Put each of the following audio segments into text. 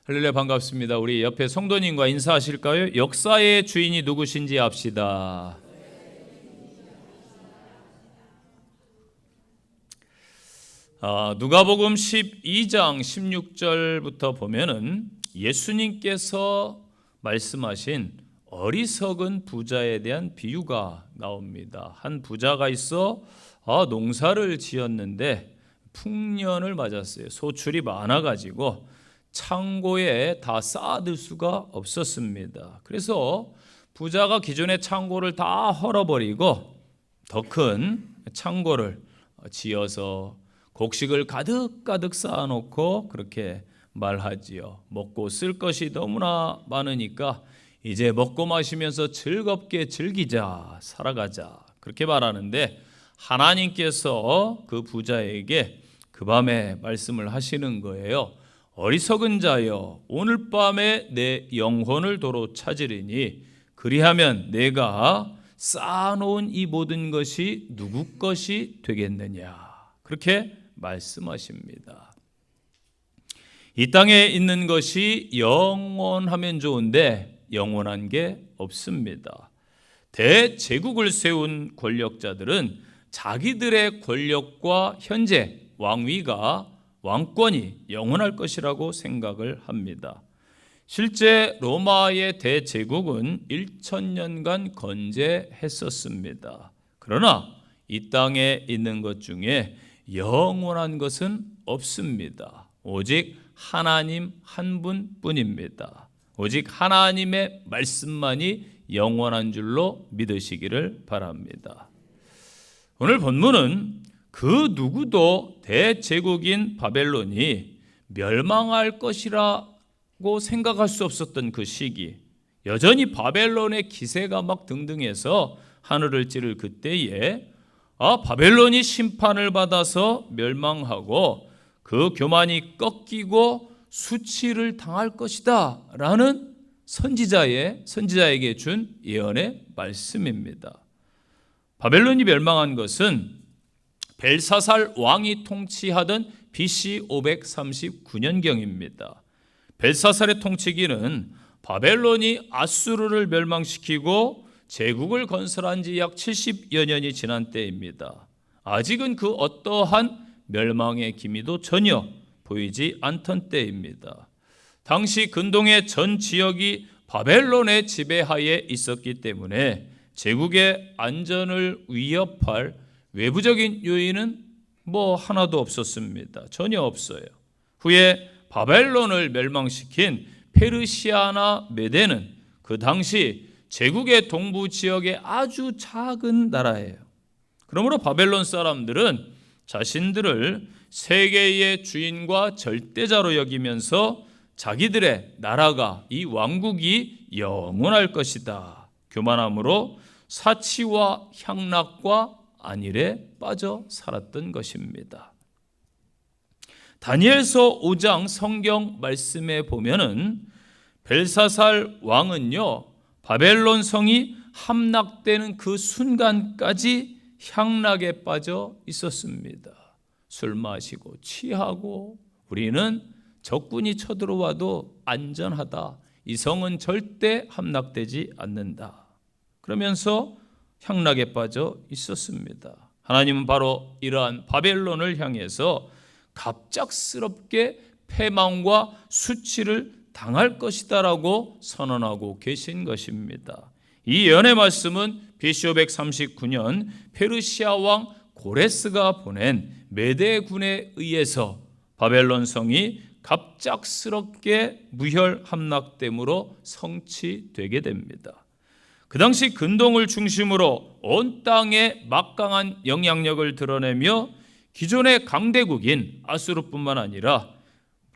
할렐루야, 반갑습니다. 우리 옆에 성도님과 인사하실까요? 역사의 주인이 누구신지 압시다. 누가복음 12장 16절부터 보면은 예수님께서 말씀하신 어리석은 부자에 대한 비유가 나옵니다. 한 부자가 있어 농사를 지었는데 풍년을 맞았어요. 소출이 많아가지고 창고에 다 쌓아둘 수가 없었습니다. 그래서 부자가 기존의 창고를 다 헐어버리고 더 큰 창고를 지어서 곡식을 가득가득 쌓아놓고 그렇게 말하지요. 먹고 쓸 것이 너무나 많으니까 이제 먹고 마시면서 즐겁게 즐기자, 살아가자, 그렇게 말하는데 하나님께서 그 부자에게 그 밤에 말씀을 하시는 거예요. 어리석은 자여, 오늘 밤에 내 영혼을 도로 찾으리니 그리하면 내가 쌓아놓은 이 모든 것이 누구 것이 되겠느냐, 그렇게 말씀하십니다. 이 땅에 있는 것이 영원하면 좋은데 영원한 게 없습니다. 대제국을 세운 권력자들은 자기들의 권력과 현재 왕위가 왕권이 영원할 것이라고 생각을 합니다. 실제 로마의 대제국은 1000년간 건재했었습니다. 그러나 이 땅에 있는 것 중에 영원한 것은 없습니다. 오직 하나님 한 분뿐입니다. 오직 하나님의 말씀만이 영원한 줄로 믿으시기를 바랍니다. 오늘 본문은 그 누구도 대제국인 바벨론이 멸망할 것이라고 생각할 수 없었던 그 시기, 여전히 바벨론의 기세가 막 등등해서 하늘을 찌를 그때에 바벨론이 심판을 받아서 멸망하고 그 교만이 꺾이고 수치를 당할 것이다 라는 선지자에게 준 예언의 말씀입니다. 바벨론이 멸망한 것은 벨사살 왕이 통치하던 BC 539년경입니다. 벨사살의 통치기는 바벨론이 아수르를 멸망시키고 제국을 건설한 지 약 70여 년이 지난 때입니다. 아직은 그 어떠한 멸망의 기미도 전혀 보이지 않던 때입니다. 당시 근동의 전 지역이 바벨론의 지배하에 있었기 때문에 제국의 안전을 위협할 외부적인 요인은 하나도 없었습니다. 전혀 없어요. 후에 바벨론을 멸망시킨 페르시아나 메데는 그 당시 제국의 동부 지역의 아주 작은 나라예요. 그러므로 바벨론 사람들은 자신들을 세계의 주인과 절대자로 여기면서 자기들의 나라가, 이 왕국이 영원할 것이다, 교만함으로 사치와 향락과 안일에 빠져 살았던 것입니다. 다니엘서 5장 성경 말씀에 보면은 벨사살 왕은요, 바벨론 성이 함락되는 그 순간까지 향락에 빠져 있었습니다. 술 마시고 취하고 우리는 적군이 쳐들어와도 안전하다, 이 성은 절대 함락되지 않는다, 그러면서 향락에 빠져 있었습니다. 하나님은 바로 이러한 바벨론을 향해서 갑작스럽게 패망과 수치를 당할 것이다라고 선언하고 계신 것입니다. 이 예언의 말씀은 BC 539년 페르시아 왕 고레스가 보낸 메대군에 의해서 바벨론 성이 갑작스럽게 무혈 함락됨으로 성취되게 됩니다. 그 당시 근동을 중심으로 온 땅에 막강한 영향력을 드러내며 기존의 강대국인 아수르뿐만 아니라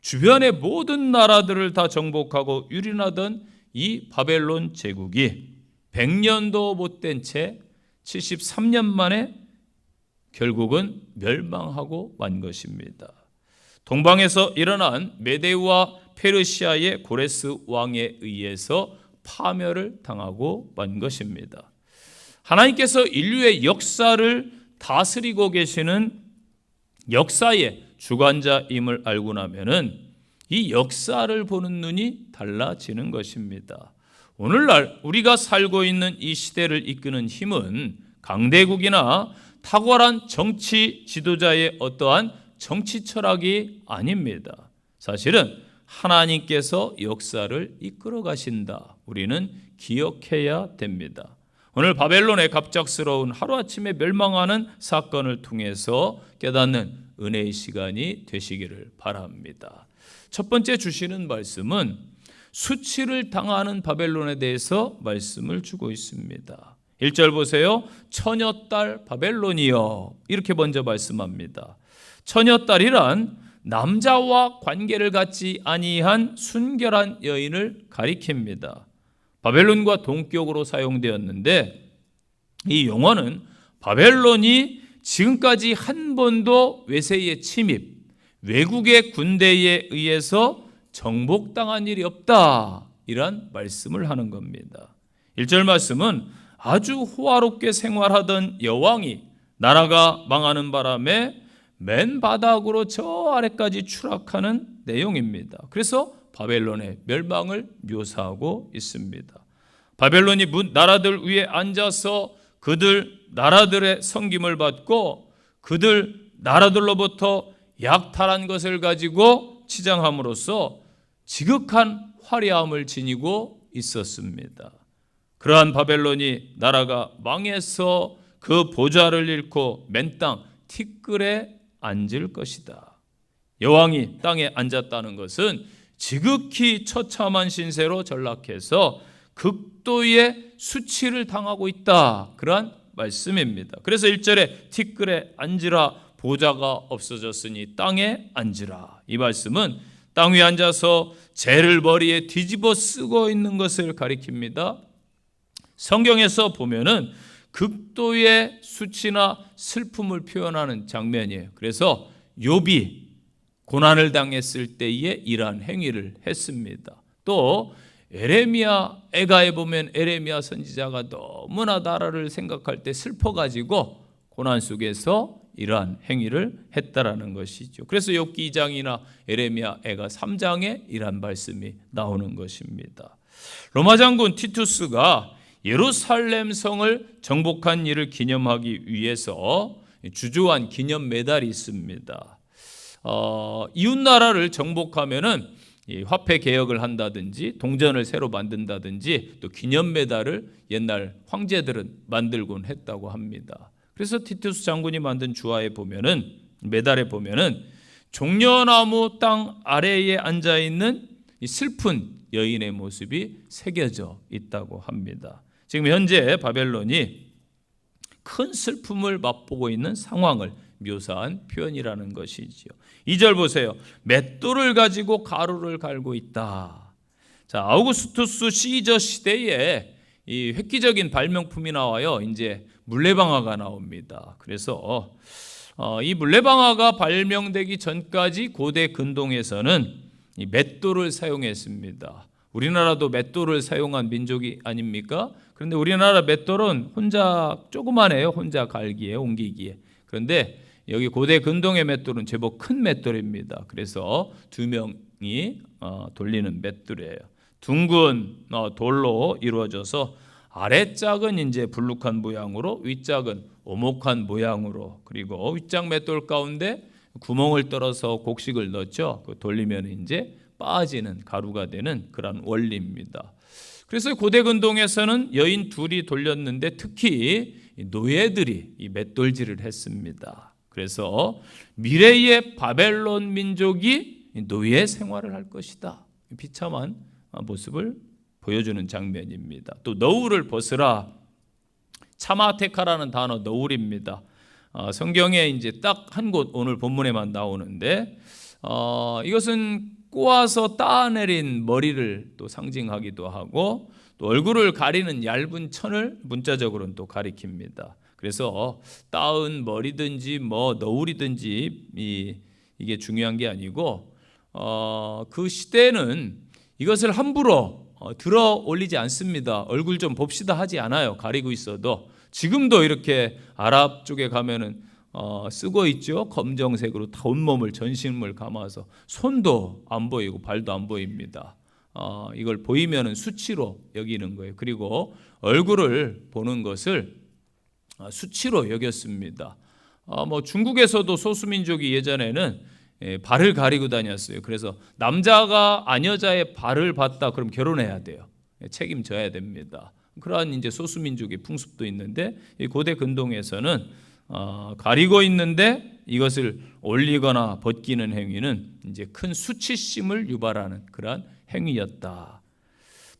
주변의 모든 나라들을 다 정복하고 유린하던 이 바벨론 제국이 100년도 못된 채 73년 만에 결국은 멸망하고 만 것입니다. 동방에서 일어난 메데와 페르시아의 고레스 왕에 의해서 파멸을 당하고 만 것입니다. 하나님께서 인류의 역사를 다스리고 계시는 역사의 주관자임을 알고 나면은 이 역사를 보는 눈이 달라지는 것입니다. 오늘날 우리가 살고 있는 이 시대를 이끄는 힘은 강대국이나 탁월한 정치 지도자의 어떠한 정치 철학이 아닙니다. 사실은 하나님께서 역사를 이끌어 가신다. 우리는 기억해야 됩니다. 오늘 바벨론의 갑작스러운 하루아침에 멸망하는 사건을 통해서 깨닫는 은혜의 시간이 되시기를 바랍니다. 첫 번째 주시는 말씀은 수치를 당하는 바벨론에 대해서 말씀을 주고 있습니다. 1절 보세요. 처녀딸 바벨론이여, 이렇게 먼저 말씀합니다. 처녀딸이란 남자와 관계를 갖지 아니한 순결한 여인을 가리킵니다. 바벨론과 동격으로 사용되었는데 이 용어는 바벨론이 지금까지 한 번도 외세의 침입, 외국의 군대에 의해서 정복당한 일이 없다, 이란 말씀을 하는 겁니다. 1절 말씀은 아주 호화롭게 생활하던 여왕이 나라가 망하는 바람에 맨 바닥으로 저 아래까지 추락하는 내용입니다. 그래서 바벨론의 멸망을 묘사하고 있습니다. 바벨론이 나라들 위에 앉아서 그들 나라들의 섬김을 받고 그들 나라들로부터 약탈한 것을 가지고 치장함으로써 지극한 화려함을 지니고 있었습니다. 그러한 바벨론이 나라가 망해서 그 보좌를 잃고 맨 땅 티끌에 앉을 것이다. 여왕이 땅에 앉았다는 것은 지극히 처참한 신세로 전락해서 극도의 수치를 당하고 있다, 그러한 말씀입니다. 그래서 1절에 티끌에 앉으라, 보좌가 없어졌으니 땅에 앉으라. 이 말씀은 땅 위에 앉아서 재를 머리에 뒤집어 쓰고 있는 것을 가리킵니다. 성경에서 보면은 극도의 수치나 슬픔을 표현하는 장면이에요. 그래서 욥이 고난을 당했을 때에 이러한 행위를 했습니다. 또 에레미야 애가에 보면 에레미야 선지자가 너무나 나라를 생각할 때 슬퍼가지고 고난 속에서 이러한 행위를 했다라는 것이죠. 그래서 욥기 2장이나 에레미야 애가 3장에 이러한 말씀이 나오는 것입니다. 로마 장군 티투스가 예루살렘 성을 정복한 일을 기념하기 위해서 주조한 기념 메달이 있습니다. 이웃 나라를 정복하면은 화폐 개혁을 한다든지 동전을 새로 만든다든지 또 기념 메달을 옛날 황제들은 만들곤 했다고 합니다. 그래서 티투스 장군이 만든 주화에 보면은 메달에 보면은 종려나무 땅 아래에 앉아 있는 이 슬픈 여인의 모습이 새겨져 있다고 합니다. 지금 현재 바벨론이 큰 슬픔을 맛보고 있는 상황을 묘사한 표현이라는 것이지요. 2절 보세요. 맷돌을 가지고 가루를 갈고 있다. 자, 아우구스투스 시저 시대에 이 획기적인 발명품이 나와요. 이제 물레방아가 나옵니다. 그래서 이 물레방아가 발명되기 전까지 고대 근동에서는 이 맷돌을 사용했습니다. 우리나라도 맷돌을 사용한 민족이 아닙니까? 그런데 우리나라 맷돌은 혼자 조그만해요. 혼자 갈기에 옮기기에. 그런데 여기 고대 근동의 맷돌은 제법 큰 맷돌입니다. 그래서 두 명이 돌리는 맷돌이에요. 둥근 돌로 이루어져서 아래짝은 이제 불룩한 모양으로, 윗짝은 오목한 모양으로, 그리고 윗짝 맷돌 가운데 구멍을 뚫어서 곡식을 넣죠. 돌리면 이제 빠지는 가루가 되는 그런 원리입니다. 그래서 고대 근동에서는 여인 둘이 돌렸는데 특히 노예들이 이 맷돌질을 했습니다. 그래서 미래의 바벨론 민족이 노예 생활을 할 것이다. 비참한 모습을 보여주는 장면입니다. 또 너울을 벗으라. 차마테카라는 단어 너울입니다. 성경에 이제 딱 한 곳 오늘 본문에만 나오는데 이것은 꼬아서 따내린 머리를 또 상징하기도 하고 또 얼굴을 가리는 얇은 천을 문자적으로는 또 가리킵니다. 그래서 따은 머리든지 뭐 너울이든지 이게 중요한 게 아니고 그 시대는 이것을 함부로 들어 올리지 않습니다. 얼굴 좀 봅시다 하지 않아요. 가리고 있어도. 지금도 이렇게 아랍 쪽에 가면은 쓰고 있죠. 검정색으로 다 온몸을 전신을 감아서 손도 안 보이고 발도 안 보입니다. 이걸 보이면은 수치로 여기는 거예요. 그리고 얼굴을 보는 것을 수치로 여겼습니다. 뭐 중국에서도 소수민족이 예전에는 발을 가리고 다녔어요. 그래서 남자가 아여자의 발을 봤다 그럼 결혼해야 돼요. 책임져야 됩니다. 그러한 이제 소수민족의 풍습도 있는데 이 고대 근동에서는 가리고 있는데 이것을 올리거나 벗기는 행위는 이제 큰 수치심을 유발하는 그러한 행위였다.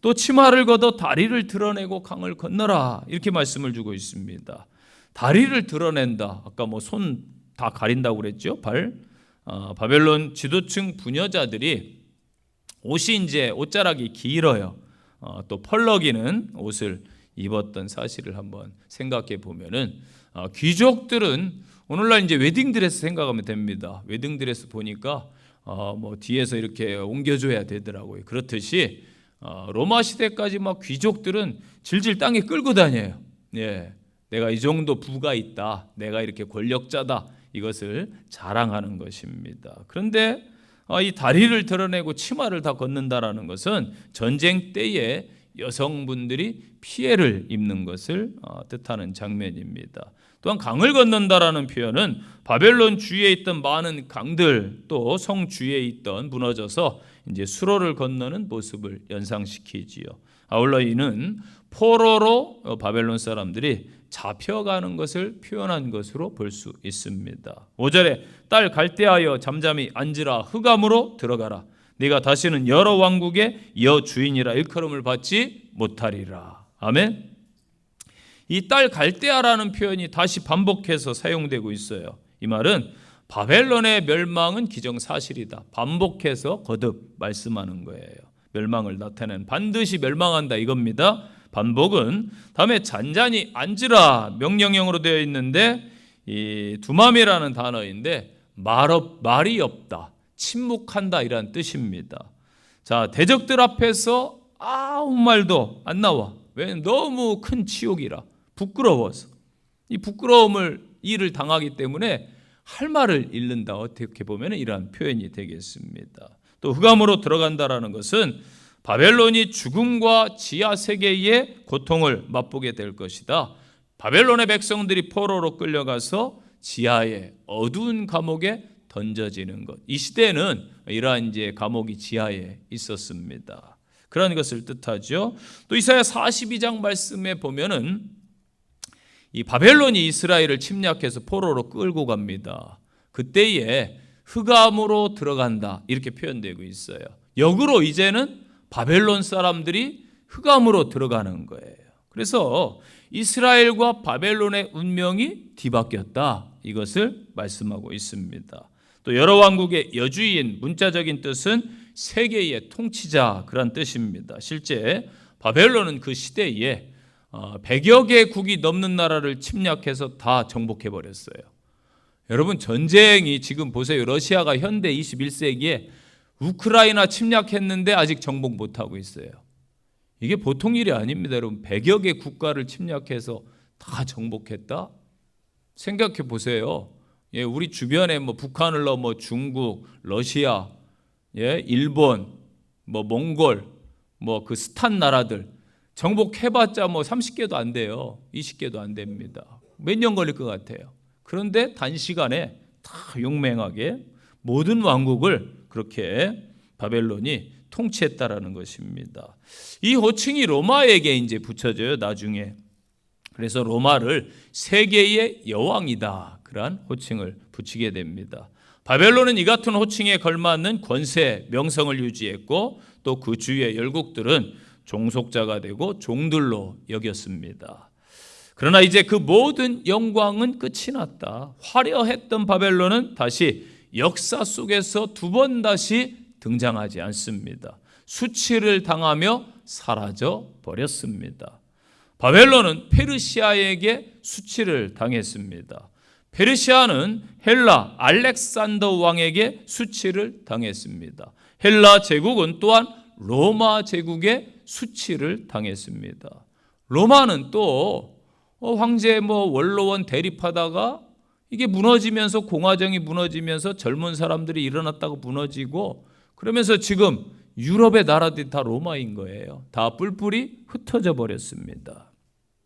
또 치마를 걷어 다리를 드러내고 강을 건너라 이렇게 말씀을 주고 있습니다. 다리를 드러낸다. 아까 뭐 손 다 가린다고 그랬죠. 발. 바벨론 지도층 부녀자들이 옷이 이제 옷자락이 길어요. 또 펄럭이는 옷을 입었던 사실을 한번 생각해 보면은 귀족들은 오늘날 이제 웨딩드레스 생각하면 됩니다. 웨딩드레스 보니까 뭐 뒤에서 이렇게 옮겨줘야 되더라고요. 그렇듯이 로마 시대까지 막 귀족들은 질질 땅에 끌고 다녀요. 예, 내가 이 정도 부가 있다. 내가 이렇게 권력자다. 이것을 자랑하는 것입니다. 그런데 이 다리를 드러내고 치마를 다 걷는다라는 것은 전쟁 때에 여성분들이 피해를 입는 것을 뜻하는 장면입니다. 또한 강을 건넌다라는 표현은 바벨론 주위에 있던 많은 강들 또 성 주위에 있던 무너져서 이제 수로를 건너는 모습을 연상시키지요. 아울러 이는 포로로 바벨론 사람들이 잡혀가는 것을 표현한 것으로 볼 수 있습니다. 5절에 딸 갈대하여 잠잠히 앉으라 흑암으로 들어가라 네가 다시는 여러 왕국의 여주인이라 일컬음을 받지 못하리라. 아멘. 이 딸 갈대아라는 표현이 다시 반복해서 사용되고 있어요. 이 말은 바벨론의 멸망은 기정사실이다. 반복해서 거듭 말씀하는 거예요. 멸망을 나타내는 반드시 멸망한다 이겁니다. 반복은 다음에 잔잔히 앉으라 명령형으로 되어 있는데 이 두맘이라는 단어인데 말이 없다. 침묵한다 이란 뜻입니다. 자, 대적들 앞에서 아무 말도 안 나와. 왜? 너무 큰 치욕이라. 부끄러워서. 이 부끄러움을 일을 당하기 때문에 할 말을 잃는다. 어떻게 보면 이러한 표현이 되겠습니다. 또 흑암으로 들어간다라는 것은 바벨론이 죽음과 지하 세계의 고통을 맛보게 될 것이다. 바벨론의 백성들이 포로로 끌려가서 지하의 어두운 감옥에 던져지는 것. 이 시대에는 이러한 이제 감옥이 지하에 있었습니다. 그런 것을 뜻하죠. 또 이사야 42장 말씀에 보면은 이 바벨론이 이스라엘을 침략해서 포로로 끌고 갑니다. 그때에 흑암으로 들어간다 이렇게 표현되고 있어요. 역으로 이제는 바벨론 사람들이 흑암으로 들어가는 거예요. 그래서 이스라엘과 바벨론의 운명이 뒤바뀌었다 이것을 말씀하고 있습니다. 또 여러 왕국의 여주인 문자적인 뜻은 세계의 통치자 그런 뜻입니다. 실제 바벨론은 그 시대에 100여 개국이 넘는 나라를 침략해서 다 정복해 버렸어요. 여러분 전쟁이 지금 보세요. 러시아가 현대 21세기에 우크라이나 침략했는데 아직 정복 못하고 있어요. 이게 보통 일이 아닙니다. 여러분 100여 개 국가를 침략해서 다 정복했다? 생각해 보세요. 예, 우리 주변에 뭐 북한을 넘어 중국, 러시아, 예, 일본, 뭐 몽골, 뭐 그 스탄 나라들 정복해봤자 뭐 30개도 안 돼요. 20개도 안 됩니다. 몇 년 걸릴 것 같아요. 그런데 단시간에 다 용맹하게 모든 왕국을 그렇게 바벨론이 통치했다라는 것입니다. 이 호칭이 로마에게 이제 붙여져요. 나중에. 그래서 로마를 세계의 여왕이다. 그러한 호칭을 붙이게 됩니다. 바벨론은 이 같은 호칭에 걸맞는 권세, 명성을 유지했고 또 그 주위의 열국들은 종속자가 되고 종들로 여겼습니다. 그러나 이제 그 모든 영광은 끝이 났다. 화려했던 바벨론은 다시 역사 속에서 두 번 다시 등장하지 않습니다. 수치를 당하며 사라져 버렸습니다. 바벨론은 페르시아에게 수치를 당했습니다. 페르시아는 헬라 알렉산더 왕에게 수치를 당했습니다. 헬라 제국은 또한 로마 제국에 수치를 당했습니다. 로마는 또 황제 원로원 대립하다가 이게 무너지면서 공화정이 무너지면서 젊은 사람들이 일어났다고 무너지고 그러면서 지금 유럽의 나라들이 다 로마인 거예요. 다 뿔뿔이 흩어져 버렸습니다.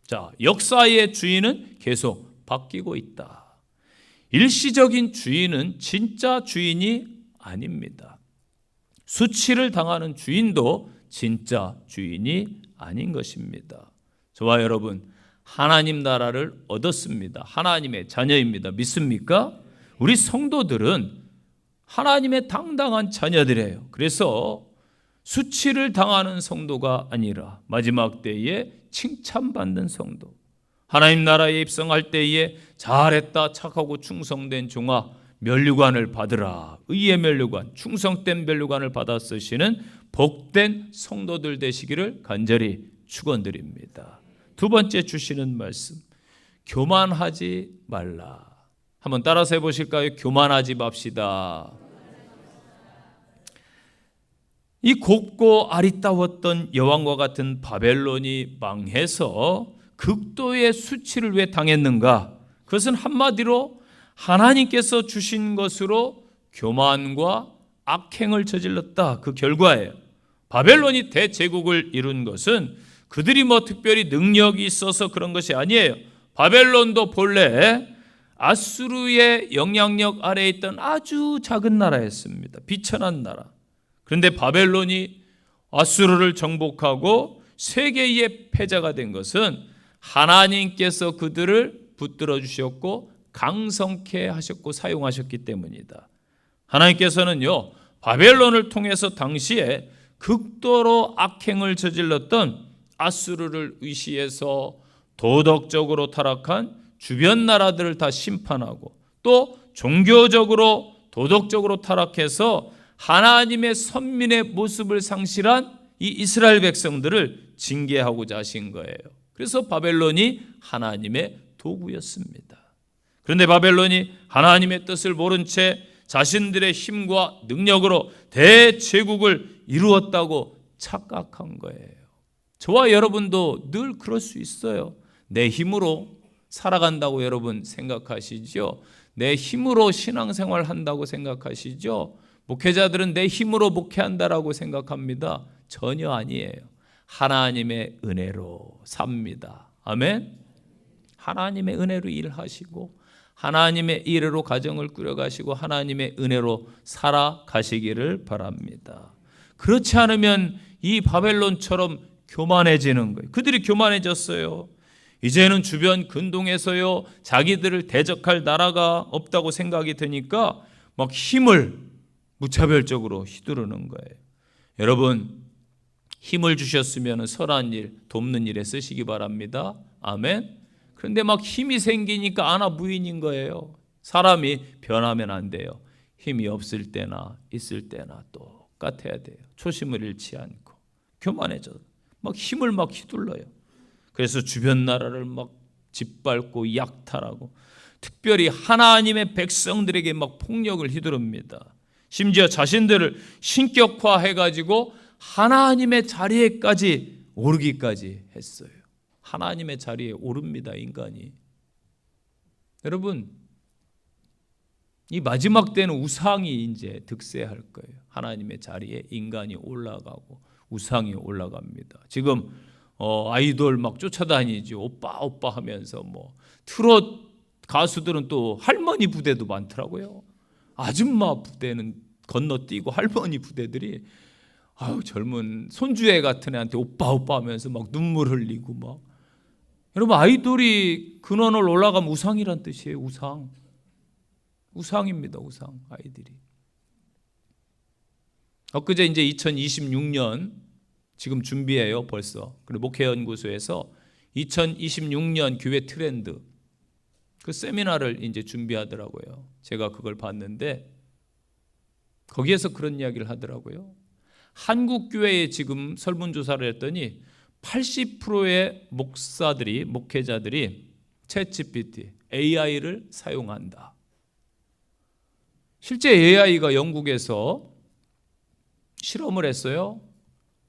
자, 역사의 주인은 계속 바뀌고 있다. 일시적인 주인은 진짜 주인이 아닙니다. 수치를 당하는 주인도 진짜 주인이 아닌 것입니다. 저와 여러분, 하나님 나라를 얻었습니다. 하나님의 자녀입니다. 믿습니까? 우리 성도들은 하나님의 당당한 자녀들이에요. 그래서 수치를 당하는 성도가 아니라 마지막 때에 칭찬받는 성도, 하나님 나라에 입성할 때에 잘했다, 착하고 충성된 종아, 면류관을 받으라. 의의 면류관, 충성된 면류관을 받아 쓰시는 복된 성도들 되시기를 간절히 축원드립니다. 두 번째 주시는 말씀, 교만하지 말라. 한번 따라서 해보실까요? 교만하지 맙시다. 이 곱고 아리따웠던 여왕과 같은 바벨론이 망해서 극도의 수치를 왜 당했는가? 그것은 한마디로 하나님께서 주신 것으로 교만과 악행을 저질렀다. 그 결과예요. 바벨론이 대제국을 이룬 것은 그들이 뭐 특별히 능력이 있어서 그런 것이 아니에요. 바벨론도 본래 아수르의 영향력 아래에 있던 아주 작은 나라였습니다. 비천한 나라. 그런데 바벨론이 아수르를 정복하고 세계의 패자가 된 것은 하나님께서 그들을 붙들어 주셨고 강성케 하셨고 사용하셨기 때문이다. 하나님께서는요, 바벨론을 통해서 당시에 극도로 악행을 저질렀던 아수르를 의시해서 도덕적으로 타락한 주변 나라들을 다 심판하고 또 종교적으로 도덕적으로 타락해서 하나님의 선민의 모습을 상실한 이 이스라엘 백성들을 징계하고자 하신 거예요. 그래서 바벨론이 하나님의 도구였습니다. 그런데 바벨론이 하나님의 뜻을 모른 채 자신들의 힘과 능력으로 대제국을 이루었다고 착각한 거예요. 저와 여러분도 늘 그럴 수 있어요. 내 힘으로 살아간다고 여러분 생각하시죠? 내 힘으로 신앙생활 한다고 생각하시죠? 목회자들은 내 힘으로 목회한다라고 생각합니다. 전혀 아니에요. 하나님의 은혜로 삽니다. 아멘. 하나님의 은혜로 일하시고 하나님의 은혜로 가정을 꾸려가시고 하나님의 은혜로 살아가시기를 바랍니다. 그렇지 않으면 이 바벨론처럼 교만해지는 거예요. 그들이 교만해졌어요. 이제는 주변 근동에서요, 자기들을 대적할 나라가 없다고 생각이 드니까 막 힘을 무차별적으로 휘두르는 거예요. 여러분, 힘을 주셨으면 선한 일, 돕는 일에 쓰시기 바랍니다. 아멘. 그런데 막 힘이 생기니까 아나무인인 거예요. 사람이 변하면 안 돼요. 힘이 없을 때나 있을 때나 똑같아야 돼요. 초심을 잃지 않고 교만해져. 막 힘을 막 휘둘러요. 그래서 주변 나라를 막 짓밟고 약탈하고 특별히 하나님의 백성들에게 막 폭력을 휘두릅니다. 심지어 자신들을 신격화해가지고 하나님의 자리에까지 오르기까지 했어요. 하나님의 자리에 오릅니다, 인간이. 여러분, 이 마지막 때는 우상이 이제 득세할 거예요. 하나님의 자리에 인간이 올라가고 우상이 올라갑니다. 지금 아이돌 막 쫓아다니죠. 오빠 오빠 하면서 뭐 트롯 가수들은 또 할머니 부대도 많더라고요. 아줌마 부대는 건너뛰고 할머니 부대들이 젊은 손주애 같은 애한테 오빠 오빠 하면서 막 눈물 흘리고 막. 여러분, 아이돌이 근원을 올라가면 우상이란 뜻이에요. 우상. 우상입니다. 우상. 아이들이. 엊그제 이제 2026년 지금 준비해요. 벌써. 그리고 목회연구소에서 2026년 교회 트렌드 그 세미나를 이제 준비하더라고요. 제가 그걸 봤는데 거기에서 그런 이야기를 하더라고요. 한국 교회에 지금 설문조사를 했더니 80%의 목사들이, 목회자들이 챗GPT, AI를 사용한다. 실제 AI가 영국에서 실험을 했어요.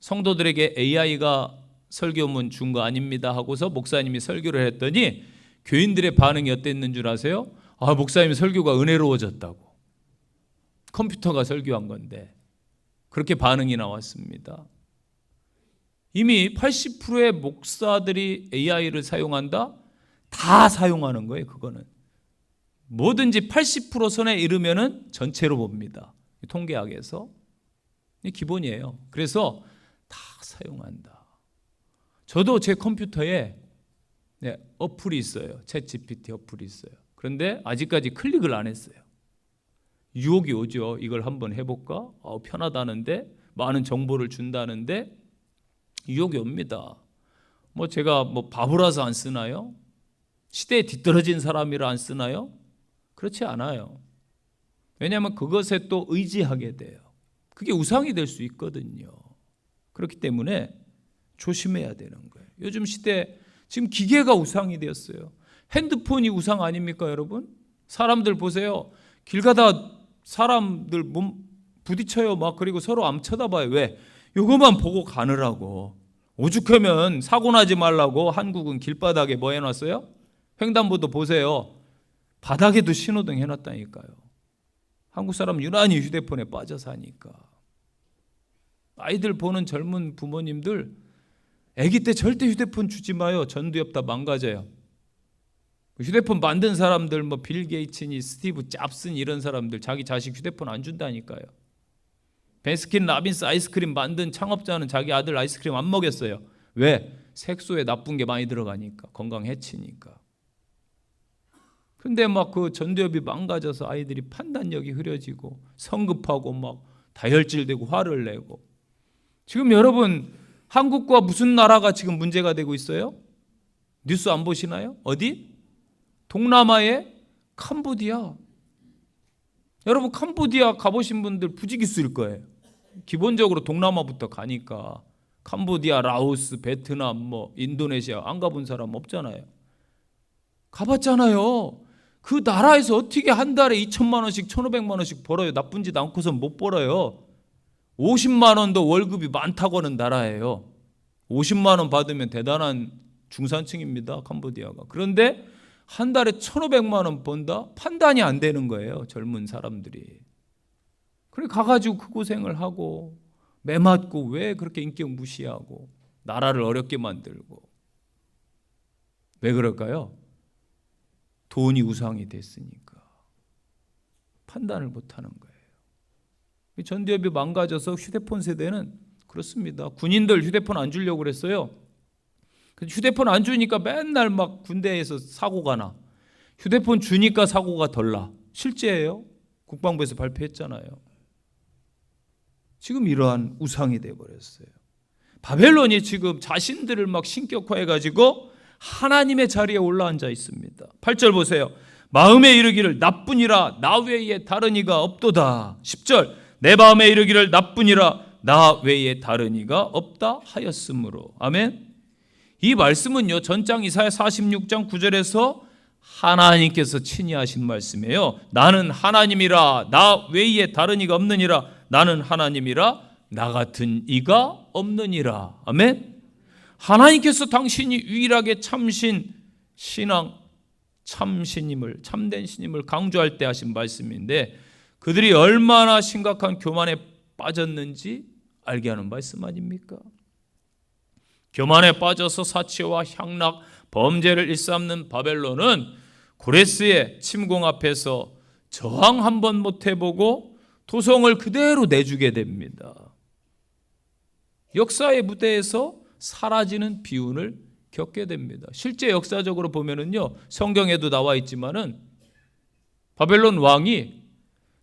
성도들에게 AI가 설교문 준 거 아닙니다 하고서 목사님이 설교를 했더니 교인들의 반응이 어땠는 줄 아세요? 목사님 설교가 은혜로워졌다고. 컴퓨터가 설교한 건데 그렇게 반응이 나왔습니다. 이미 80%의 목사들이 AI를 사용한다? 다 사용하는 거예요. 그거는 뭐든지 80% 선에 이르면은 전체로 봅니다. 통계학에서 이 기본이에요. 그래서 다 사용한다. 저도 제 컴퓨터에 어플이 있어요. 챗GPT 어플이 있어요. 그런데 아직까지 클릭을 안 했어요. 유혹이 오죠. 이걸 한번 해볼까? 편하다는데, 많은 정보를 준다는데 유혹이 옵니다. 제가 바보라서 안 쓰나요? 시대에 뒤떨어진 사람이라 안 쓰나요? 그렇지 않아요. 왜냐하면 그것에 또 의지하게 돼요. 그게 우상이 될 수 있거든요. 그렇기 때문에 조심해야 되는 거예요. 요즘 시대 지금 기계가 우상이 되었어요. 핸드폰이 우상 아닙니까, 여러분? 사람들 보세요. 길 가다 사람들 몸 부딪혀요. 그리고 서로 안 쳐다봐요. 왜? 이거만 보고 가느라고. 오죽하면 사고 나지 말라고 한국은 길바닥에 뭐 해놨어요? 횡단보도 보세요. 바닥에도 신호등 해놨다니까요. 한국 사람 유난히 휴대폰에 빠져 사니까. 아이들 보는 젊은 부모님들 아기 때 절대 휴대폰 주지 마요. 전두엽 다 망가져요. 휴대폰 만든 사람들 빌 게이츠니 스티브 잡스니 이런 사람들 자기 자식 휴대폰 안 준다니까요. 베스킨 라빈스 아이스크림 만든 창업자는 자기 아들 아이스크림 안 먹였어요. 왜? 색소에 나쁜 게 많이 들어가니까. 건강 해치니까. 근데 그 전두엽이 망가져서 아이들이 판단력이 흐려지고 성급하고 다혈질되고 화를 내고. 지금 여러분 한국과 무슨 나라가 지금 문제가 되고 있어요? 뉴스 안 보시나요? 어디? 동남아의 캄보디아. 여러분 캄보디아 가보신 분들 부지기수일 거예요. 기본적으로 동남아부터 가니까. 캄보디아, 라오스, 베트남, 인도네시아 안 가본 사람 없잖아요. 가봤잖아요. 그 나라에서 어떻게 한 달에 2천만 원씩 1,500만 원씩 벌어요. 나쁜 짓 않고서 못 벌어요. 50만 원도 월급이 많다고 하는 나라예요. 50만 원 받으면 대단한 중산층입니다. 캄보디아가. 그런데 한 달에 1,500만 원 번다? 판단이 안 되는 거예요. 젊은 사람들이. 그래 가가지고 그 고생을 하고 매맞고 왜 그렇게 인격 무시하고 나라를 어렵게 만들고. 왜 그럴까요? 돈이 우상이 됐으니까. 판단을 못하는 거예요. 전두엽이 망가져서 휴대폰 세대는 그렇습니다. 군인들 휴대폰 안 주려고 그랬어요. 휴대폰 안 주니까 맨날 군대에서 사고가 나. 휴대폰 주니까 사고가 덜 나. 실제예요. 국방부에서 발표했잖아요. 지금 이러한 우상이 되어버렸어요. 바벨론이 지금 자신들을 신격화해가지고 하나님의 자리에 올라앉아 있습니다. 8절 보세요. 마음에 이르기를 나뿐이라 나 외에 다른 이가 없도다. 10절 내 마음에 이르기를 나뿐이라 나 외에 다른 이가 없다 하였으므로. 아멘. 이 말씀은요 전장 이사야 46장 9절에서 하나님께서 친히 하신 말씀이에요. 나는 하나님이라 나 외에 다른 이가 없느니라. 나는 하나님이라 나 같은 이가 없느니라. 아멘. 하나님께서 당신이 유일하게 참신 신앙, 참신임을, 참된 신임을 강조할 때 하신 말씀인데 그들이 얼마나 심각한 교만에 빠졌는지 알게 하는 말씀 아닙니까? 교만에 빠져서 사치와 향락, 범죄를 일삼는 바벨론은 고레스의 침공 앞에서 저항 한번 못 해보고 도성을 그대로 내주게 됩니다. 역사의 무대에서 사라지는 비운을 겪게 됩니다. 실제 역사적으로 보면은요, 성경에도 나와 있지만은 바벨론 왕이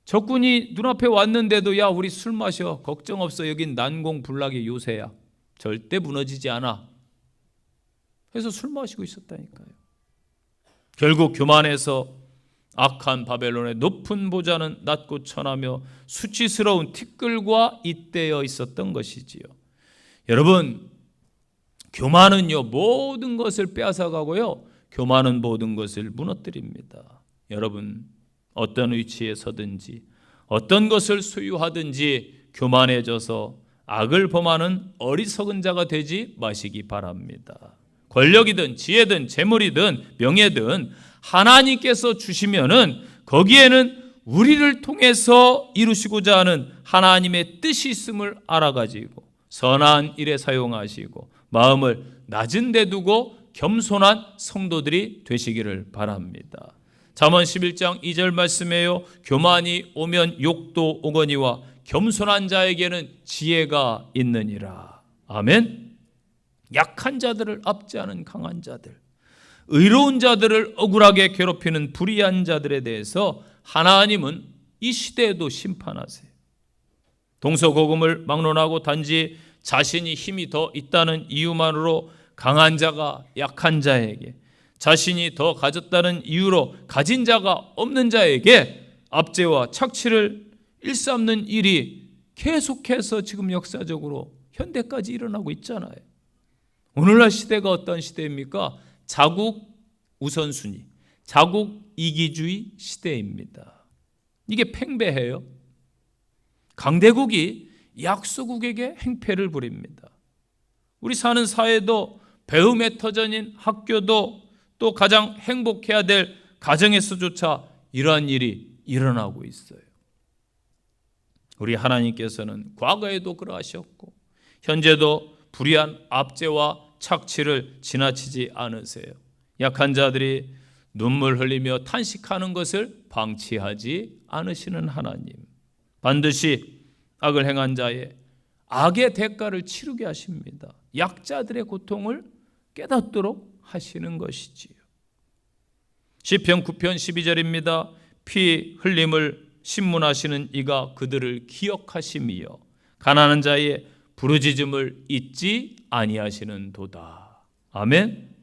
적군이 눈앞에 왔는데도 야 우리 술 마셔 걱정 없어 여긴 난공불락의 요새야 절대 무너지지 않아 해서 술 마시고 있었다니까요. 결국 교만해서 악한 바벨론의 높은 보좌는 낮고 천하며 수치스러운 티끌과 잇대어 있었던 것이지요. 여러분 교만은요 모든 것을 빼앗아가고요 교만은 모든 것을 무너뜨립니다. 여러분 어떤 위치에 서든지 어떤 것을 소유하든지 교만해져서 악을 범하는 어리석은 자가 되지 마시기 바랍니다. 권력이든 지혜든 재물이든 명예든 하나님께서 주시면은 거기에는 우리를 통해서 이루시고자 하는 하나님의 뜻이 있음을 알아가지고 선한 일에 사용하시고 마음을 낮은 데 두고 겸손한 성도들이 되시기를 바랍니다. 잠언 11장 2절 말씀에요. 교만이 오면 욕도 오거니와 겸손한 자에게는 지혜가 있느니라. 아멘. 약한 자들을 압제하는 강한 자들, 의로운 자들을 억울하게 괴롭히는 불의한 자들에 대해서 하나님은 이 시대에도 심판하세요. 동서고금을 막론하고 단지 자신이 힘이 더 있다는 이유만으로 강한 자가 약한 자에게, 자신이 더 가졌다는 이유로 가진 자가 없는 자에게 압제와 착취를 일삼는 일이 계속해서 지금 역사적으로 현대까지 일어나고 있잖아요. 오늘날 시대가 어떤 시대입니까? 자국 우선순위, 자국 이기주의 시대입니다. 이게 팽배해요. 강대국이 약소국에게 행패를 부립니다. 우리 사는 사회도 배움의 터전인 학교도 또 가장 행복해야 될 가정에서조차 이러한 일이 일어나고 있어요. 우리 하나님께서는 과거에도 그러하셨고 현재도 불의한 압제와 착취를 지나치지 않으세요. 약한 자들이 눈물 흘리며 탄식하는 것을 방치하지 않으시는 하나님, 반드시 악을 행한 자의 악의 대가를 치르게 하십니다. 약자들의 고통을 깨닫도록 하시는 것이지요. 시편 9편 12절입니다. 피 흘림을 신문하시는 이가 그들을 기억하심이요 가난한 자의 부르짖음을 잊지 아니하시는 도다. 아멘.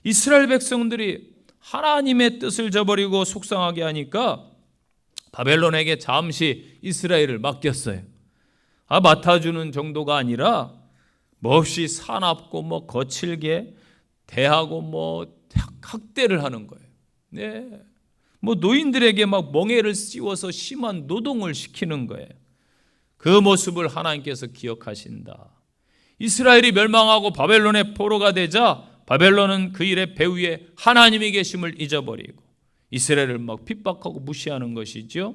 이스라엘 백성들이 하나님의 뜻을 저버리고 속상하게 하니까 바벨론에게 잠시 이스라엘을 맡겼어요. 맡아주는 정도가 아니라 몹시 사납고 거칠게 대하고 학대를 하는 거예요. 네. 노인들에게 멍에를 씌워서 심한 노동을 시키는 거예요. 그 모습을 하나님께서 기억하신다. 이스라엘이 멸망하고 바벨론의 포로가 되자 바벨론은 그 일의 배후에 하나님이 계심을 잊어버리고 이스라엘을 핍박하고 무시하는 것이죠.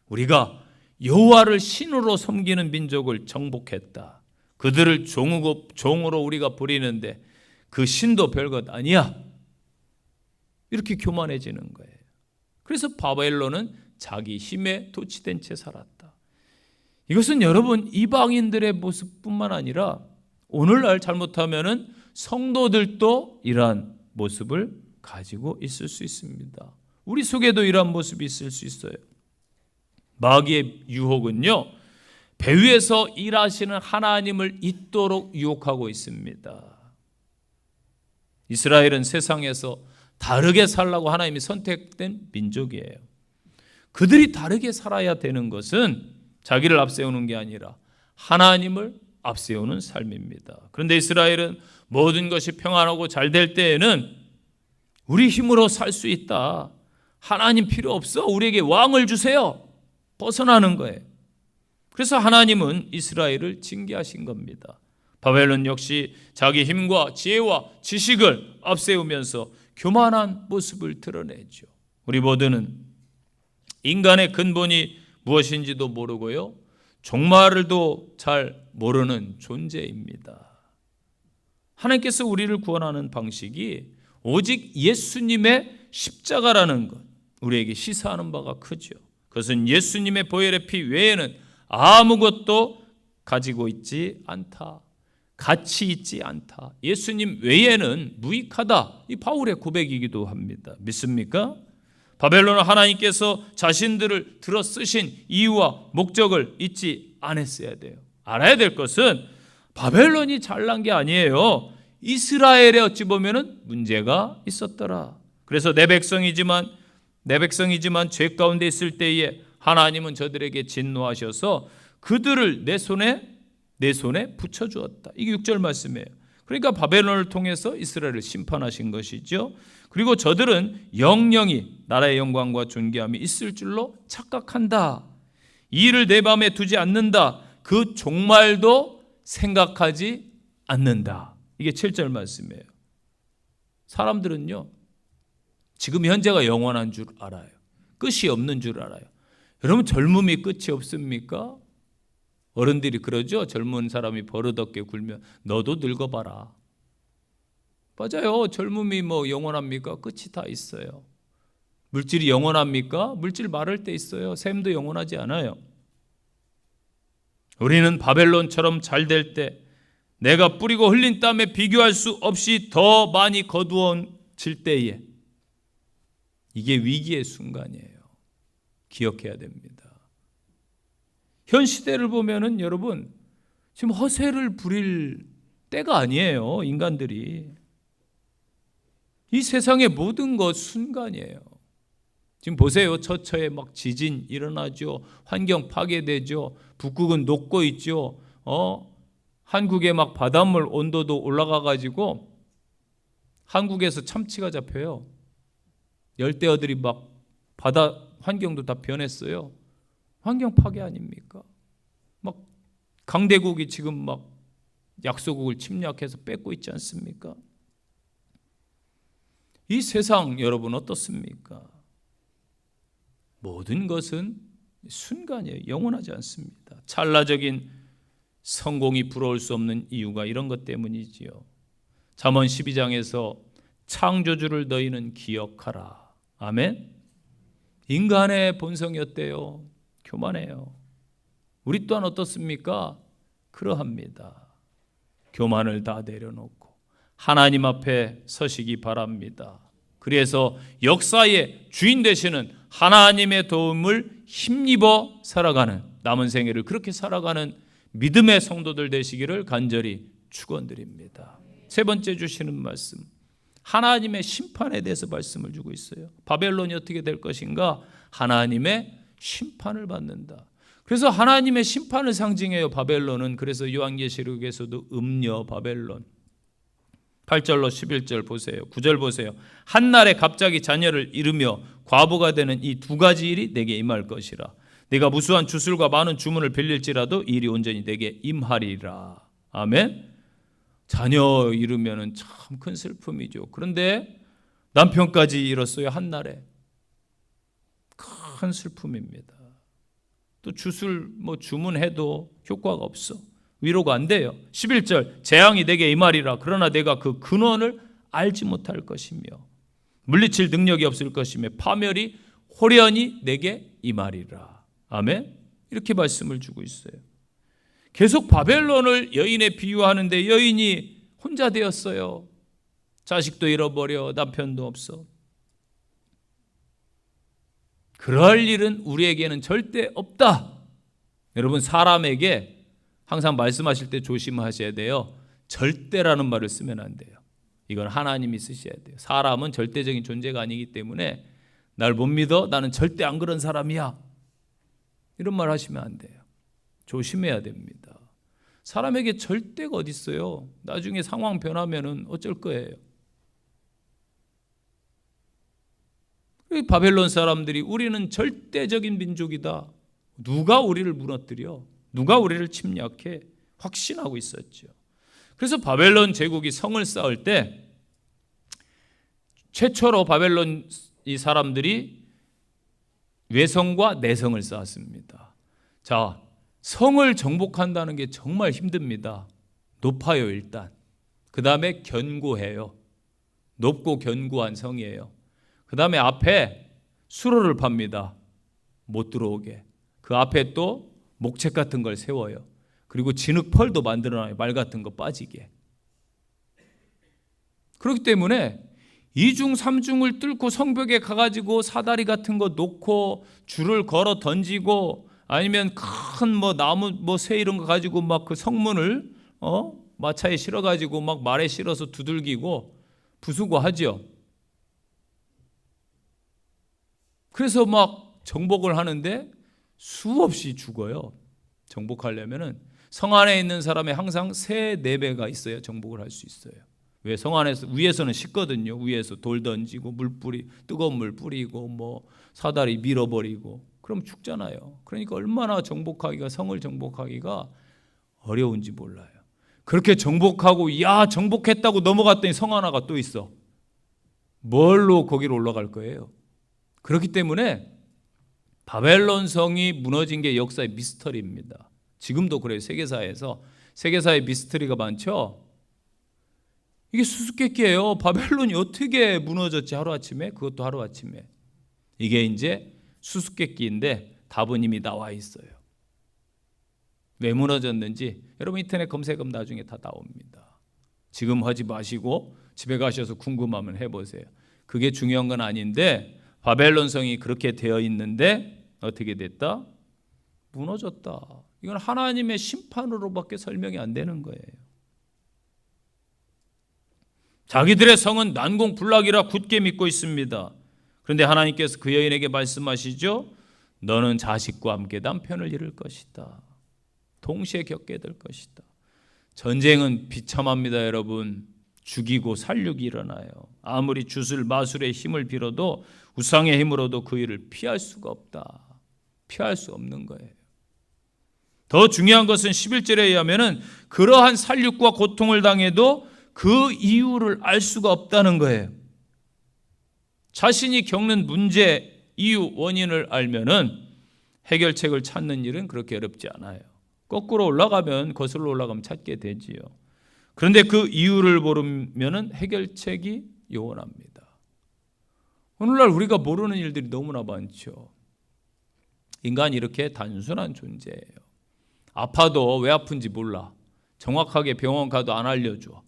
우리가 여호와를 신으로 섬기는 민족을 정복했다. 그들을 종으로 우리가 부리는데 그 신도 별것 아니야. 이렇게 교만해지는 거예요. 그래서 바벨론은 자기 힘에 도취된 채 살았다. 이것은 여러분 이방인들의 모습뿐만 아니라 오늘날 잘못하면은 성도들도 이러한 모습을 가지고 있을 수 있습니다. 우리 속에도 이러한 모습이 있을 수 있어요. 마귀의 유혹은요, 배후에서 일하시는 하나님을 잊도록 유혹하고 있습니다. 이스라엘은 세상에서 다르게 살라고 하나님이 선택된 민족이에요. 그들이 다르게 살아야 되는 것은 자기를 앞세우는 게 아니라 하나님을 앞세우는 삶입니다. 그런데 이스라엘은 모든 것이 평안하고 잘 될 때에는 우리 힘으로 살 수 있다. 하나님 필요 없어. 우리에게 왕을 주세요. 벗어나는 거예요. 그래서 하나님은 이스라엘을 징계하신 겁니다. 바벨론 역시 자기 힘과 지혜와 지식을 앞세우면서 교만한 모습을 드러내죠. 우리 모두는 인간의 근본이 무엇인지도 모르고요, 종말을도 잘 모르는 존재입니다. 하나님께서 우리를 구원하는 방식이 오직 예수님의 십자가라는 것, 우리에게 시사하는 바가 크죠. 그것은 예수님의 보혈의 피 외에는 아무것도 가지고 있지 않다. 가치 있지 않다. 예수님 외에는 무익하다. 이 바울의 고백이기도 합니다. 믿습니까? 바벨론은 하나님께서 자신들을 들어 쓰신 이유와 목적을 잊지 않았어야 돼요. 알아야 될 것은 바벨론이 잘난 게 아니에요. 이스라엘에 어찌 보면은 문제가 있었더라. 그래서 내 백성이지만 죄 가운데 있을 때에 하나님은 저들에게 진노하셔서 그들을 내 손에 붙여주었다. 이게 6절 말씀이에요. 그러니까 바벨론을 통해서 이스라엘을 심판하신 것이죠. 그리고 저들은 영영이 나라의 영광과 존귀함이 있을 줄로 착각한다. 이 일을 내 마음에 두지 않는다. 그 종말도 생각하지 않는다. 이게 7절 말씀이에요. 사람들은요, 지금 현재가 영원한 줄 알아요. 끝이 없는 줄 알아요. 여러분 젊음이 끝이 없습니까? 어른들이 그러죠. 젊은 사람이 버릇없게 굴면 너도 늙어봐라. 맞아요. 젊음이 뭐 영원합니까? 끝이 다 있어요. 물질이 영원합니까? 물질 마를 때 있어요. 샘도 영원하지 않아요. 우리는 바벨론처럼 잘 될 때 내가 뿌리고 흘린 땀에 비교할 수 없이 더 많이 거두어질 때에 이게 위기의 순간이에요. 기억해야 됩니다. 현 시대를 보면은 여러분 지금 허세를 부릴 때가 아니에요. 인간들이. 이 세상의 모든 것 순간이에요. 지금 보세요. 처처에 막 지진 일어나죠. 환경 파괴되죠. 북극은 녹고 있죠. 한국에 막 바닷물 온도도 올라가 가지고 한국에서 참치가 잡혀요. 열대어들이 막 바다 환경도 다 변했어요. 환경 파괴 아닙니까? 막 강대국이 지금 막 약소국을 침략해서 뺏고 있지 않습니까? 이 세상 여러분 어떻습니까? 모든 것은 순간이에요. 영원하지 않습니다. 찰나적인 성공이 부러울 수 없는 이유가 이런 것 때문이지요. 잠언 12장에서 창조주를 너희는 기억하라. 아멘. 인간의 본성이 어때요? 교만해요. 우리 또한 어떻습니까? 그러합니다. 교만을 다 내려놓고 하나님 앞에 서시기 바랍니다. 그래서 역사의 주인 되시는 하나님의 도움을 힘입어 살아가는 남은 생애를 그렇게 살아가는 믿음의 성도들 되시기를 간절히 축원드립니다. 세 번째 주시는 말씀, 하나님의 심판에 대해서 말씀을 주고 있어요. 바벨론이 어떻게 될 것인가? 하나님의 심판을 받는다. 그래서 하나님의 심판을 상징해요. 바벨론은. 그래서 요한계시록에서도 음녀 바벨론 8절로 11절 보세요. 9절 보세요. 한날에 갑자기 자녀를 잃으며 과부가 되는 이 두 가지 일이 내게 임할 것이라. 내가 무수한 주술과 많은 주문을 빌릴지라도 이 일이 온전히 내게 임하리라. 아멘. 자녀 잃으면 참 큰 슬픔이죠. 그런데 남편까지 잃었어요. 한날에. 큰 슬픔입니다. 또 주술 주문해도 효과가 없어. 위로가 안 돼요. 11절 재앙이 내게 임하리라. 그러나 내가 그 근원을 알지 못할 것이며 물리칠 능력이 없을 것이며 파멸이 호련히 내게 임하리라. 아멘. 이렇게 말씀을 주고 있어요. 계속 바벨론을 여인에 비유하는데 여인이 혼자 되었어요. 자식도 잃어버려. 남편도 없어. 그럴 일은 우리에게는 절대 없다. 여러분 사람에게 항상 말씀하실 때 조심하셔야 돼요. 절대라는 말을 쓰면 안 돼요. 이건 하나님이 쓰셔야 돼요. 사람은 절대적인 존재가 아니기 때문에 날 못 믿어? 나는 절대 안 그런 사람이야. 이런 말 하시면 안 돼요. 조심해야 됩니다. 사람에게 절대가 어디 있어요? 나중에 상황 변하면은 어쩔 거예요. 바벨론 사람들이 우리는 절대적인 민족이다. 누가 우리를 무너뜨려? 누가 우리를 침략해? 확신하고 있었죠. 그래서 바벨론 제국이 성을 쌓을 때 최초로 바벨론 이 사람들이 외성과 내성을 쌓았습니다. 자, 성을 정복한다는 게 정말 힘듭니다. 높아요 일단. 그 다음에 견고해요. 높고 견고한 성이에요. 그 다음에 앞에 수로를 팝니다. 못 들어오게. 그 앞에 또 목책 같은 걸 세워요. 그리고 진흙펄도 만들어놔요. 말 같은 거 빠지게. 그렇기 때문에 2중 3중을 뚫고 성벽에 가가지고 사다리 같은 거 놓고 줄을 걸어 던지고 아니면 큰 나무 새 이런 거 가지고 막 그 성문을 마차에 실어가지고 막 말에 실어서 두들기고 부수고 하죠. 그래서 막 정복을 하는데 수없이 죽어요. 정복하려면은 성 안에 있는 사람이 항상 3, 4배가 있어야 정복을 할 수 있어요. 왜? 성 안에서 위에서는 쉽거든요. 위에서 돌 던지고 뜨거운 물 뿌리고 사다리 밀어버리고 그럼 죽잖아요. 그러니까 얼마나 성을 정복하기가 어려운지 몰라요. 그렇게 정복하고 정복했다고 넘어갔더니 성 하나가 또 있어. 뭘로 거기로 올라갈 거예요? 그렇기 때문에 바벨론 성이 무너진 게 역사의 미스터리입니다. 지금도 그래요. 세계사의 미스터리가 많죠. 이게 수수께끼예요. 바벨론이 어떻게 무너졌지 하루아침에? 그것도 하루아침에. 이게 이제 수수께끼인데 답은 이미 나와 있어요. 왜 무너졌는지 여러분 인터넷 검색하면 나중에 다 나옵니다. 지금 하지 마시고 집에 가셔서 궁금하면 해보세요. 그게 중요한 건 아닌데 바벨론 성이 그렇게 되어 있는데 어떻게 됐다? 무너졌다. 이건 하나님의 심판으로밖에 설명이 안 되는 거예요. 자기들의 성은 난공불락이라 굳게 믿고 있습니다. 그런데 하나님께서 그 여인에게 말씀하시죠. 너는 자식과 함께 남편을 잃을 것이다. 동시에 겪게 될 것이다. 전쟁은 비참합니다, 여러분. 죽이고 살육이 일어나요. 아무리 주술 마술의 힘을 빌어도 우상의 힘으로도 그 일을 피할 수가 없다. 피할 수 없는 거예요. 더 중요한 것은 11절에 의하면 그러한 살육과 고통을 당해도 그 이유를 알 수가 없다는 거예요. 자신이 겪는 문제, 이유, 원인을 알면은 해결책을 찾는 일은 그렇게 어렵지 않아요. 거꾸로 올라가면 거슬러 올라가면 찾게 되지요. 그런데 그 이유를 모르면은 해결책이 요원합니다. 오늘날 우리가 모르는 일들이 너무나 많죠. 인간이 이렇게 단순한 존재예요. 아파도 왜 아픈지 몰라. 정확하게 병원 가도 안 알려줘.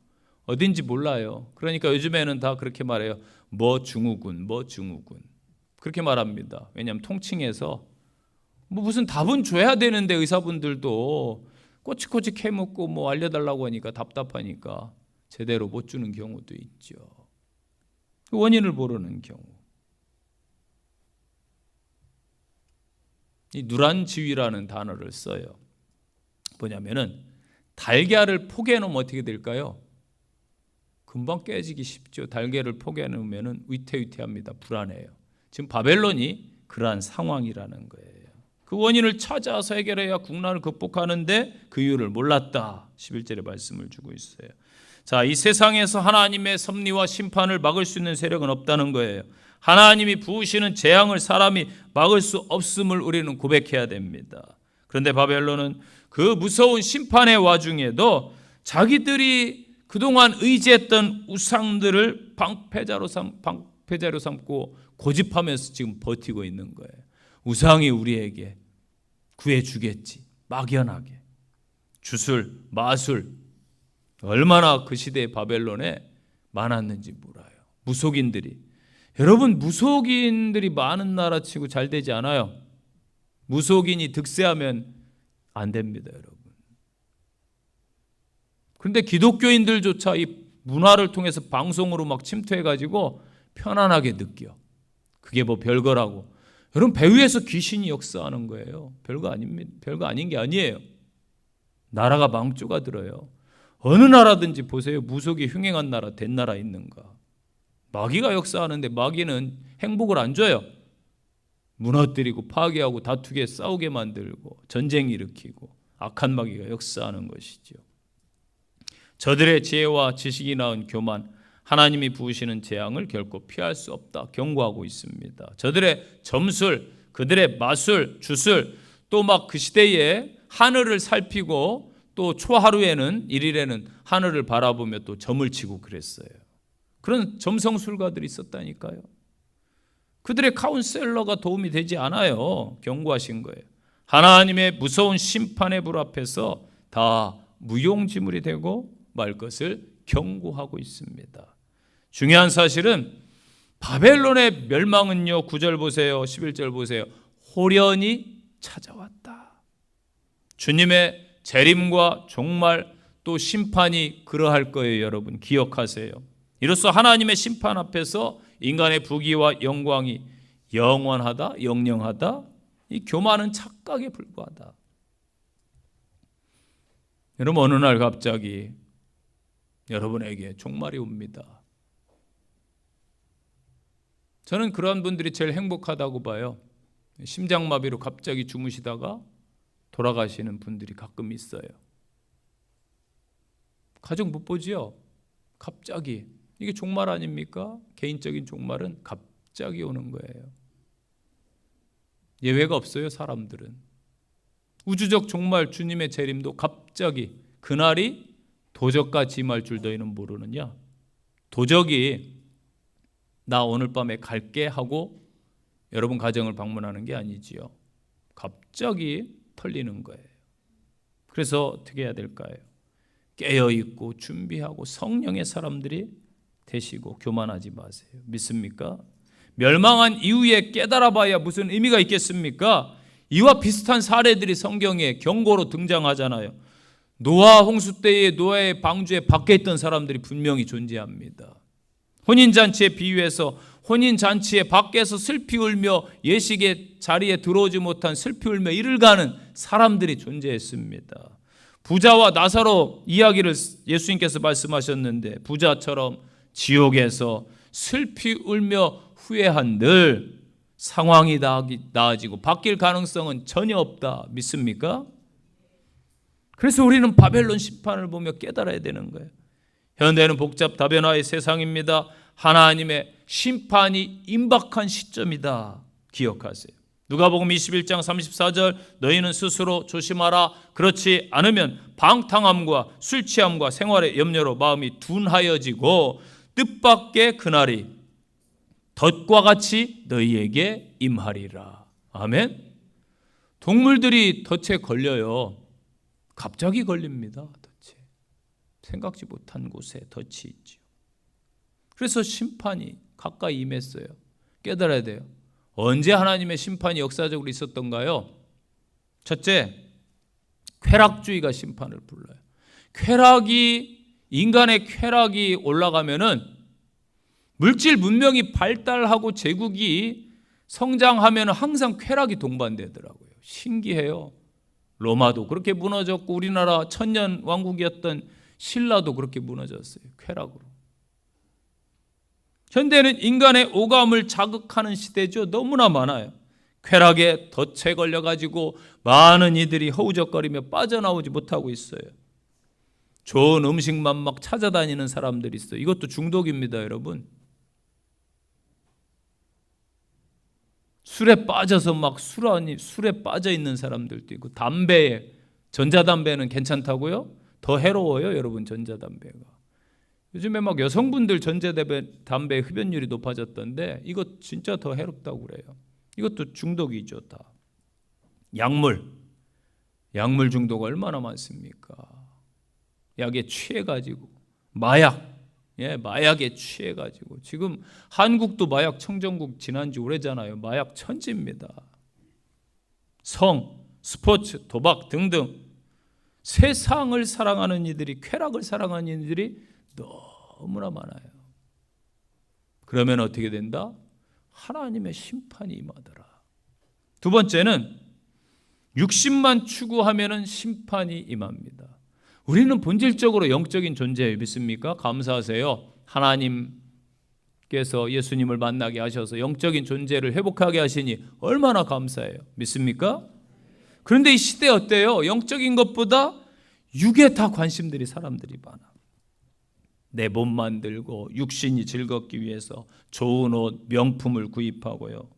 어딘지 몰라요. 그러니까 요즘에는 다 그렇게 말해요. 뭐 증후군. 그렇게 말합니다. 왜냐하면 통칭해서 무슨 답은 줘야 되는데 의사분들도 꼬치꼬치 캐묻고 뭐 알려달라고 하니까 답답하니까 제대로 못 주는 경우도 있죠. 원인을 모르는 경우. 이 누란지위라는 단어를 써요. 뭐냐면은 달걀을 포개해 놓으면 어떻게 될까요? 금방 깨지기 쉽죠. 달걀을 포개해 놓으면 위태위태합니다. 불안해요. 지금 바벨론이 그러한 상황이라는 거예요. 그 원인을 찾아서 해결해야 국난을 극복하는데 그 이유를 몰랐다. 11절에 말씀을 주고 있어요. 자, 이 세상에서 하나님의 섭리와 심판을 막을 수 있는 세력은 없다는 거예요. 하나님이 부으시는 재앙을 사람이 막을 수 없음을 우리는 고백해야 됩니다. 그런데 바벨론은 그 무서운 심판의 와중에도 자기들이 그동안 의지했던 우상들을 방패자로 삼고 고집하면서 지금 버티고 있는 거예요. 우상이 우리에게 구해주겠지. 막연하게. 주술, 마술 얼마나 그 시대의 바벨론에 많았는지 몰라요. 무속인들이. 여러분, 무속인들이 많은 나라 치고 잘 되지 않아요. 무속인이 득세하면 안 됩니다, 여러분. 그런데 기독교인들조차 이 문화를 통해서 방송으로 막 침투해가지고 편안하게 느껴. 그게 뭐 별거라고. 여러분, 배 위에서 귀신이 역사하는 거예요. 별거 아닙니다. 별거 아닌 게 아니에요. 나라가 망조가 들어요. 어느 나라든지 보세요. 무속이 흉행한 나라, 된 나라 있는가. 마귀가 역사하는데 마귀는 행복을 안 줘요. 무너뜨리고 파괴하고 다투게 싸우게 만들고 전쟁 일으키고 악한 마귀가 역사하는 것이죠. 저들의 지혜와 지식이 낳은 교만, 하나님이 부으시는 재앙을 결코 피할 수 없다 경고하고 있습니다. 저들의 점술, 그들의 마술, 주술, 또 막 그 시대에 하늘을 살피고 또 초하루에는 일일에는 하늘을 바라보며 또 점을 치고 그랬어요. 그런 점성술가들이 있었다니까요. 그들의 카운셀러가 도움이 되지 않아요. 경고하신 거예요. 하나님의 무서운 심판의 불 앞에서 다 무용지물이 되고 말 것을 경고하고 있습니다. 중요한 사실은 바벨론의 멸망은요, 9절 보세요, 11절 보세요. 호련히 찾아왔다. 주님의 재림과 종말 또 심판이 그러할 거예요. 여러분 기억하세요. 이로써 하나님의 심판 앞에서 인간의 부귀와 영광이 영원하다, 영영하다, 이 교만은 착각에 불과하다. 여러분, 어느 날 갑자기 여러분에게 종말이 옵니다. 저는 그러한 분들이 제일 행복하다고 봐요. 심장마비로 갑자기 주무시다가 돌아가시는 분들이 가끔 있어요. 가족 못 보지요? 갑자기 이게 종말 아닙니까? 개인적인 종말은 갑자기 오는 거예요. 예외가 없어요. 사람들은. 우주적 종말 주님의 재림도 갑자기 그날이 도적같이 임할 줄 너희는 모르느냐. 도적이 나 오늘 밤에 갈게 하고 여러분 가정을 방문하는 게 아니지요. 갑자기 털리는 거예요. 그래서 어떻게 해야 될까요? 깨어있고 준비하고 성령의 사람들이 되시고 교만하지 마세요. 믿습니까? 멸망한 이후에 깨달아봐야 무슨 의미가 있겠습니까? 이와 비슷한 사례들이 성경에 경고로 등장하잖아요. 노아 홍수 때에 노아의 방주에 밖에 있던 사람들이 분명히 존재합니다. 혼인잔치에 비유해서 혼인잔치에 밖에서 슬피 울며 예식의 자리에 들어오지 못한 슬피 울며 이를 가는 사람들이 존재했습니다. 부자와 나사로 이야기를 예수님께서 말씀하셨는데 부자처럼 지옥에서 슬피 울며 후회한들 상황이 나아지고 바뀔 가능성은 전혀 없다. 믿습니까? 그래서 우리는 바벨론 심판을 보며 깨달아야 되는 거예요. 현대는 복잡 다변화의 세상입니다. 하나님의 심판이 임박한 시점이다. 기억하세요. 누가복음 21장 34절 너희는 스스로 조심하라. 그렇지 않으면 방탕함과 술 취함과 생활의 염려로 마음이 둔하여지고 뜻밖의 그날이 덫과 같이 너희에게 임하리라. 아멘. 동물들이 덫에 걸려요. 갑자기 걸립니다. 덫에. 생각지 못한 곳에 덫이 있죠. 그래서 심판이 가까이 임했어요. 깨달아야 돼요. 언제 하나님의 심판이 역사적으로 있었던가요? 첫째, 쾌락주의가 심판을 불러요. 인간의 쾌락이 올라가면은 물질 문명이 발달하고 제국이 성장하면 항상 쾌락이 동반되더라고요. 신기해요. 로마도 그렇게 무너졌고 우리나라 천년 왕국이었던 신라도 그렇게 무너졌어요. 쾌락으로. 현대는 인간의 오감을 자극하는 시대죠. 너무나 많아요. 쾌락에 덫에 걸려가지고 많은 이들이 허우적거리며 빠져나오지 못하고 있어요. 좋은 음식만 막 찾아다니는 사람들이 있어요. 이것도 중독입니다, 여러분. 술에 빠져서 막 술에 빠져 있는 사람들도 있고 담배에 전자담배는 괜찮다고요? 더 해로워요, 여러분. 전자담배가. 요즘에 막 여성분들 전자담배 흡연율이 높아졌던데 이거 진짜 더 해롭다고 그래요. 이것도 중독이죠, 다. 약물 중독 얼마나 많습니까? 약에 취해가지고 마약에 취해가지고 지금 한국도 마약 청정국 지난 지 오래잖아요. 마약 천지입니다. 성, 스포츠, 도박 등등 세상을 사랑하는 이들이 쾌락을 사랑하는 이들이 너무나 많아요. 그러면 어떻게 된다? 하나님의 심판이 임하더라. 두 번째는 육신만 추구하면 심판이 임합니다. 우리는 본질적으로 영적인 존재예요. 믿습니까? 감사하세요. 하나님께서 예수님을 만나게 하셔서 영적인 존재를 회복하게 하시니 얼마나 감사해요. 믿습니까? 그런데 이 시대 어때요? 영적인 것보다 육에 다 관심들이 사람들이 많아. 내 몸 만들고 육신이 즐겁기 위해서 좋은 옷, 명품을 구입하고요.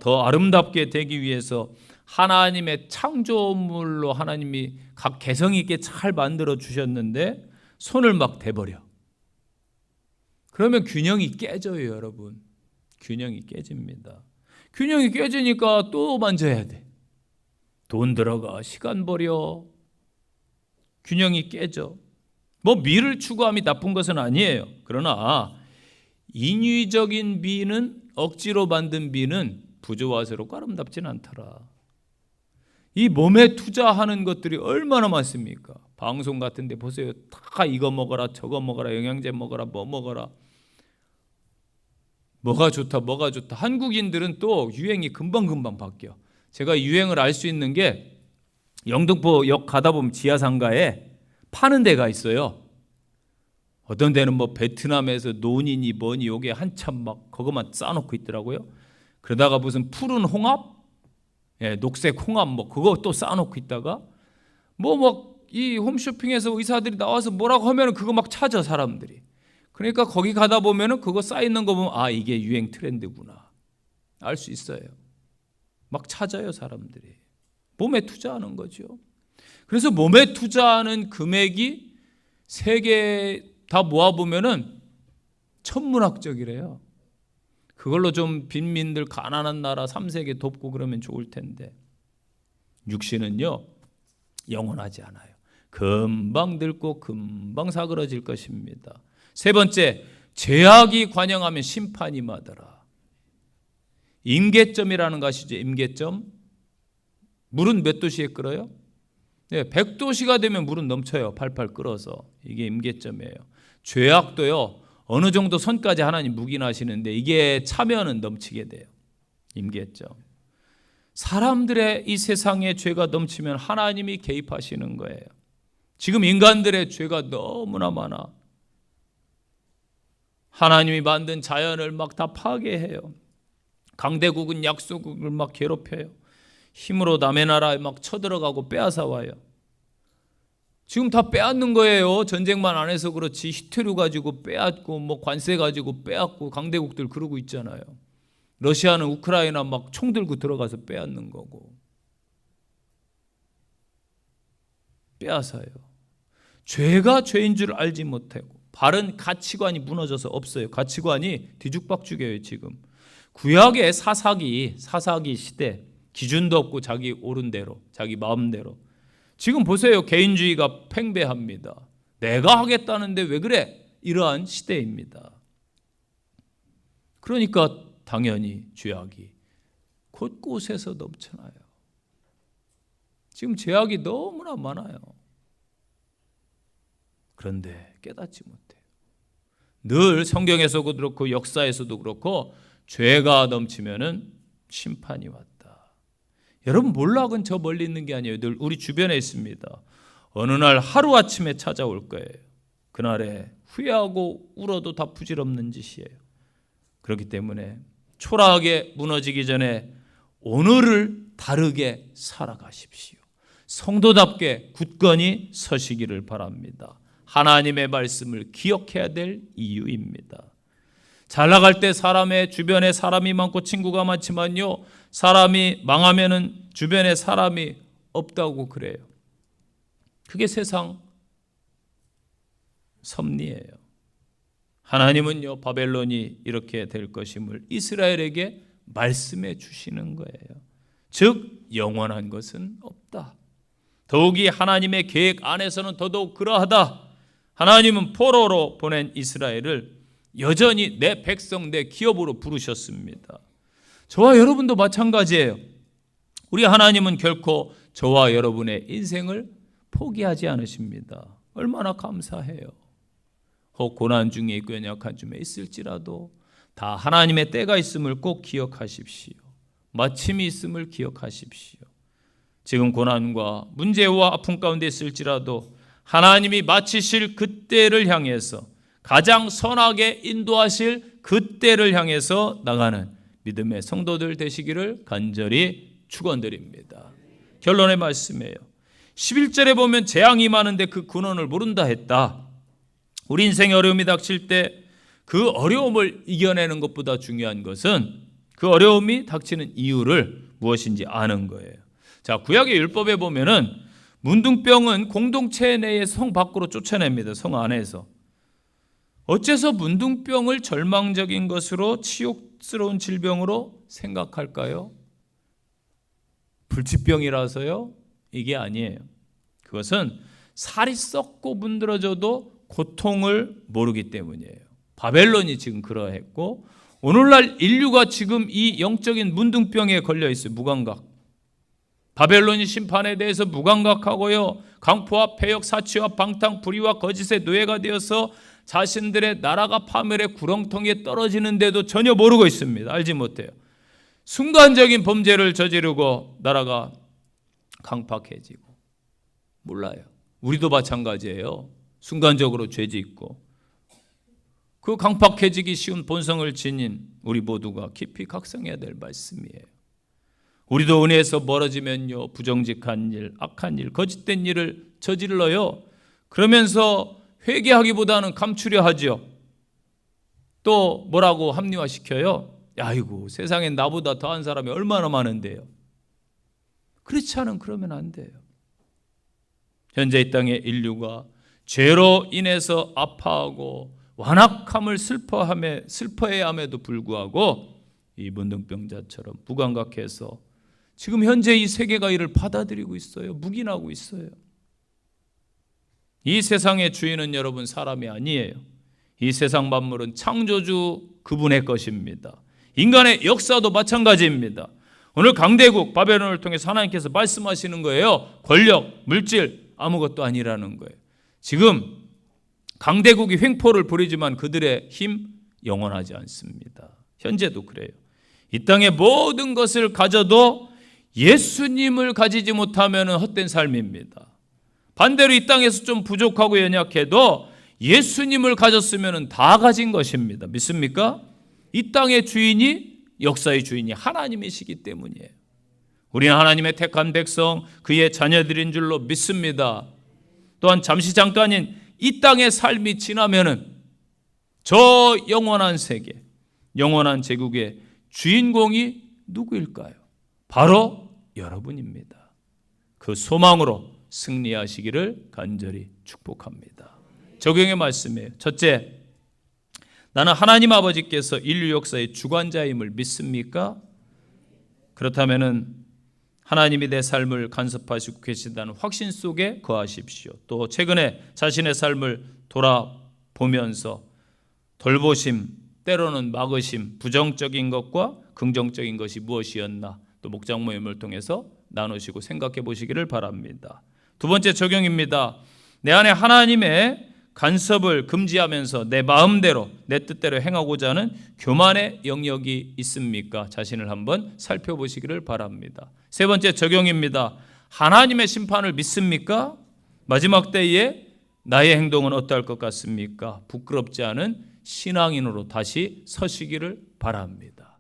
더 아름답게 되기 위해서 하나님의 창조물로 하나님이 각 개성 있게 잘 만들어 주셨는데 손을 막 대버려. 그러면 균형이 깨져요, 여러분. 균형이 깨집니다. 균형이 깨지니까 또 만져야 돼. 돈 들어가, 시간 버려. 균형이 깨져. 미를 추구함이 나쁜 것은 아니에요. 그러나 인위적인 미는, 억지로 만든 미는 부조화스럽고 아름답진 않더라. 이 몸에 투자하는 것들이 얼마나 많습니까? 방송 같은 데 보세요. 다 이거 먹어라, 저거 먹어라, 영양제 먹어라, 뭐 먹어라. 뭐가 좋다. 한국인들은 또 유행이 금방금방 바뀌어. 제가 유행을 알 수 있는 게 영등포역 가다 보면 지하상가에 파는 데가 있어요. 어떤 데는 베트남에서 논이니 뭐니 요게 한참 막 그것만 싸놓고 있더라고요. 그러다가 무슨 푸른 홍합, 녹색 홍합 그거 또 싸놓고 있다가 이 홈쇼핑에서 의사들이 나와서 뭐라고 하면 그거 막 찾아 사람들이. 그러니까 거기 가다 보면은 그거 쌓이는 거 보면 아, 이게 유행 트렌드구나 알 수 있어요. 막 찾아요, 사람들이. 몸에 투자하는 거죠. 그래서 몸에 투자하는 금액이 세계 다 모아보면은 천문학적이래요. 그걸로 좀 빈민들 가난한 나라 3세계 돕고 그러면 좋을 텐데 육신은요 영원하지 않아요. 금방 늙고 금방 사그러질 것입니다. 세 번째, 죄악이 관영하면 심판이 마더라. 임계점이라는 것이죠. 임계점. 물은 몇 도시에 끓어요? 네, 100도시가 되면 물은 넘쳐요. 팔팔 끓어서. 이게 임계점이에요. 죄악도요 어느 정도 선까지 하나님 묵인하시는데 이게 차면은 넘치게 돼요. 임계점. 사람들의 이 세상에 죄가 넘치면 하나님이 개입하시는 거예요. 지금 인간들의 죄가 너무나 많아. 하나님이 만든 자연을 막 다 파괴해요. 강대국은 약소국을 막 괴롭혀요. 힘으로 남의 나라에 막 쳐들어가고 빼앗아 와요. 지금 다 빼앗는 거예요. 전쟁만 안 해서 그렇지 히트류 가지고 빼앗고 뭐 관세 가지고 빼앗고 강대국들 그러고 있잖아요. 러시아는 우크라이나 막 총 들고 들어가서 빼앗는 거고. 빼앗아요. 죄가 죄인 줄 알지 못하고 바른 가치관이 무너져서 없어요. 가치관이 뒤죽박죽이에요. 지금 구약의 사사기 시대 기준도 없고 자기 옳은 대로 자기 마음대로. 지금 보세요. 개인주의가 팽배합니다. 내가 하겠다는데 왜 그래? 이러한 시대입니다. 그러니까 당연히 죄악이 곳곳에서 넘쳐나요. 지금 죄악이 너무나 많아요. 그런데 깨닫지 못해요. 늘 성경에서도 그렇고 역사에서도 그렇고 죄가 넘치면은 심판이 왔다. 여러분 몰락은 저 멀리 있는 게 아니에요. 늘 우리 주변에 있습니다. 어느 날 하루아침에 찾아올 거예요. 그날에 후회하고 울어도 다 부질없는 짓이에요. 그렇기 때문에 초라하게 무너지기 전에 오늘을 다르게 살아가십시오. 성도답게 굳건히 서시기를 바랍니다. 하나님의 말씀을 기억해야 될 이유입니다. 잘 나갈 때 사람의 주변에 사람이 많고 친구가 많지만요, 사람이 망하면은 주변에 사람이 없다고 그래요. 그게 세상 섭리예요. 하나님은요 바벨론이 이렇게 될 것임을 이스라엘에게 말씀해 주시는 거예요. 즉 영원한 것은 없다. 더욱이 하나님의 계획 안에서는 더더욱 그러하다. 하나님은 포로로 보낸 이스라엘을 여전히 내 백성, 내 기업으로 부르셨습니다. 저와 여러분도 마찬가지예요. 우리 하나님은 결코 저와 여러분의 인생을 포기하지 않으십니다. 얼마나 감사해요. 혹 고난 중에 있고 연약한 중에 있을지라도 다 하나님의 때가 있음을 꼭 기억하십시오. 마침이 있음을 기억하십시오. 지금 고난과 문제와 아픔 가운데 있을지라도 하나님이 마치실 그때를 향해서 가장 선하게 인도하실 그때를 향해서 나가는 믿음의 성도들 되시기를 간절히 축원드립니다. 결론의 말씀이에요. 11절에 보면 재앙이 많은데 그 근원을 모른다 했다. 우리 인생에 어려움이 닥칠 때 그 어려움을 이겨내는 것보다 중요한 것은 그 어려움이 닥치는 이유를 무엇인지 아는 거예요. 자, 구약의 율법에 보면은 문둥병은 공동체 내에 성 밖으로 쫓아냅니다. 성 안에서. 어째서 문둥병을 절망적인 것으로 치욕스러운 질병으로 생각할까요? 불치병이라서요? 이게 아니에요. 그것은 살이 썩고 문드러져도 고통을 모르기 때문이에요. 바벨론이 지금 그러했고 오늘날 인류가 지금 이 영적인 문둥병에 걸려 있어요. 무감각. 바벨론이 심판에 대해서 무감각하고요. 강포와 폐역, 사치와 방탕, 불의와 거짓의 노예가 되어서 자신들의 나라가 파멸의 구렁텅이에 떨어지는데도 전혀 모르고 있습니다. 알지 못해요. 순간적인 범죄를 저지르고 나라가 강팍해지고 몰라요. 우리도 마찬가지예요. 순간적으로 죄짓고 그 강팍해지기 쉬운 본성을 지닌 우리 모두가 깊이 각성해야 될 말씀이에요. 우리도 은혜에서 멀어지면요 부정직한 일, 악한 일, 거짓된 일을 저질러요. 그러면서 회개하기보다는 감추려 하죠. 또 뭐라고 합리화시켜요? 아이고, 세상엔 나보다 더한 사람이 얼마나 많은데요. 그렇지 않으면 그러면 안 돼요. 현재 이 땅의 인류가 죄로 인해서 아파하고 완악함을 슬퍼해야 함에도 불구하고 이 문둥병자처럼 무감각해서 지금 현재 이 세계가 이를 받아들이고 있어요. 묵인하고 있어요. 이 세상의 주인은 여러분 사람이 아니에요. 이 세상 만물은 창조주 그분의 것입니다. 인간의 역사도 마찬가지입니다. 오늘 강대국 바벨론을 통해서 하나님께서 말씀하시는 거예요. 권력, 물질 아무것도 아니라는 거예요. 지금 강대국이 횡포를 부리지만 그들의 힘 영원하지 않습니다. 현재도 그래요. 이 땅의 모든 것을 가져도 예수님을 가지지 못하면 헛된 삶입니다. 반대로 이 땅에서 좀 부족하고 연약해도 예수님을 가졌으면 다 가진 것입니다. 믿습니까? 이 땅의 주인이, 역사의 주인이 하나님이시기 때문이에요. 우리는 하나님의 택한 백성, 그의 자녀들인 줄로 믿습니다. 또한 잠시 잠깐인 이 땅의 삶이 지나면은 저 영원한 세계, 영원한 제국의 주인공이 누구일까요? 바로 여러분입니다. 그 소망으로 승리하시기를 간절히 축복합니다. 적용의 말씀이에요. 첫째, 나는 하나님 아버지께서 인류 역사의 주관자임을 믿습니까? 그렇다면은 하나님이 내 삶을 간섭하시고 계신다는 확신 속에 거하십시오. 또 최근에 자신의 삶을 돌아보면서 돌보심, 때로는 막으심, 부정적인 것과 긍정적인 것이 무엇이었나 또 목장 모임을 통해서 나누시고 생각해 보시기를 바랍니다. 두 번째 적용입니다. 내 안에 하나님의 간섭을 금지하면서 내 마음대로 내 뜻대로 행하고자 하는 교만의 영역이 있습니까? 자신을 한번 살펴보시기를 바랍니다. 세 번째 적용입니다. 하나님의 심판을 믿습니까? 마지막 때에 나의 행동은 어떠할 것 같습니까? 부끄럽지 않은 신앙인으로 다시 서시기를 바랍니다.